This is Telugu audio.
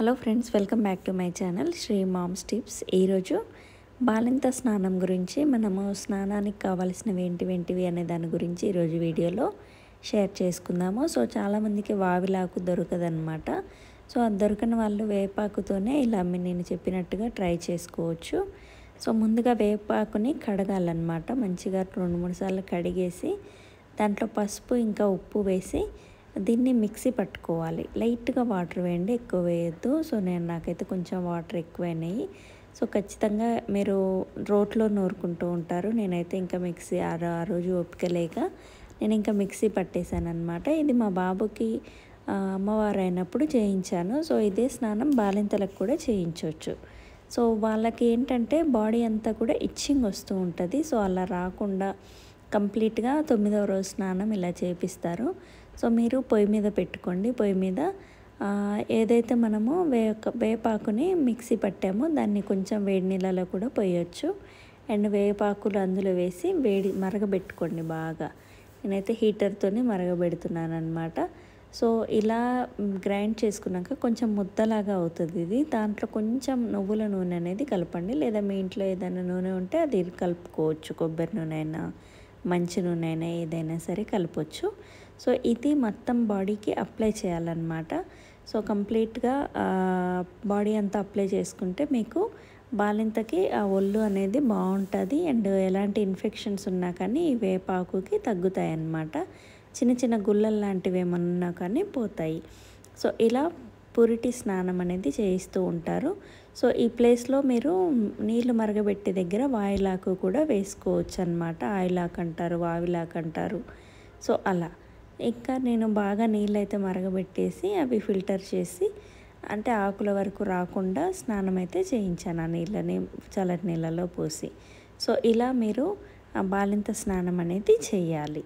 Hello friends, welcome back to my channel Sri moms tips. ఈరోజు బాలింత స్నానం గురించి మనము స్నానానికి కావాల్సినవి ఏంటివి అనే దాని గురించి ఈరోజు వీడియోలో షేర్ చేసుకుందాము. సో చాలామందికి వావిలాకు దొరకదనమాట. సో అది దొరకని వాళ్ళు వేపాకుతోనే ఇలా నేను చెప్పినట్టుగా ట్రై చేసుకోవచ్చు. సో ముందుగా వేపాకుని కడగాలన్నమాట. మంచిగా 2-3 సార్లు కడిగేసి దాంట్లో పసుపు ఇంకా ఉప్పు వేసి దీన్ని మిక్సీ పట్టుకోవాలి. లైట్గా వాటర్ వేయండి, ఎక్కువ వేయద్దు. సో నాకైతే కొంచెం వాటర్ ఎక్కువైనాయి. సో ఖచ్చితంగా మీరు రోట్లో నూరుకుంటూ ఉంటారు. నేనైతే ఇంకా మిక్సీ ఆ రోజు ఓపిక లేక నేను ఇంకా మిక్సీ పట్టేశాను అనమాట. ఇది మా బాబుకి అమ్మవారు అయినప్పుడు చేయించాను. సో ఇదే స్నానం బాలింతలకు కూడా చేయించవచ్చు. సో వాళ్ళకి ఏంటంటే బాడీ అంతా కూడా ఇచ్చింగ్ వస్తూ ఉంటుంది. సో అలా రాకుండా కంప్లీట్గా 9వ రోజు స్నానం ఇలా చేపిస్తారు. సో మీరు పొయ్యి మీద పెట్టుకోండి. పొయ్యి మీద ఏదైతే మనము వేపాకుని మిక్సీ పట్టామో దాన్ని కొంచెం వేడి నీళ్ళలో కూడా పోయొచ్చు. అండ్ వేపాకులు అందులో వేసి మరగబెట్టుకోండి బాగా. నేనైతే హీటర్తోనే మరగబెడుతున్నాను అనమాట. సో ఇలా గ్రైండ్ చేసుకున్నాక కొంచెం ముద్దలాగా అవుతుంది ఇది. దాంట్లో కొంచెం నువ్వుల నూనె అనేది కలపండి, లేదా మీ ఇంట్లో ఏదైనా నూనె ఉంటే అది కలుపుకోవచ్చు. కొబ్బరి నూనె అయినా మంచి నూనె అయినా ఏదైనా సరే కలపొచ్చు. సో ఇది మొత్తం బాడీకి అప్లై చేయాలన్నమాట. సో కంప్లీట్గా బాడీ అంతా అప్లై చేసుకుంటే మీకు బాలింతకి ఆ ఒళ్ళు అనేది బాగుంటుంది. అండ్ ఎలాంటి ఇన్ఫెక్షన్స్ ఉన్నా కానీ ఈ వేపాకుకి తగ్గుతాయి అన్నమాట. చిన్న చిన్న గుల్లలు లాంటివి ఏమన్నా కానీ పోతాయి. సో ఇలా పురిటి స్నానం అనేది చేయిస్తూ ఉంటారు. సో ఈ ప్లేస్లో మీరు నీళ్ళు మరగబెట్టే దగ్గర వాయిలాకు కూడా వేసుకోవచ్చు అనమాట. ఆయిలాకు అంటారు, వావిలాకు అంటారు. సో అలా ఇంకా నేను బాగా నీళ్ళైతే మరగబెట్టేసి అవి ఫిల్టర్ చేసి, అంటే ఆకుల వరకు రాకుండా స్నానం అయితే చేయించాను ఆ నీళ్ళని చల్లటి నీళ్ళలో పోసి. సో ఇలా మీరు బాలింత స్నానం అనేది చేయాలి.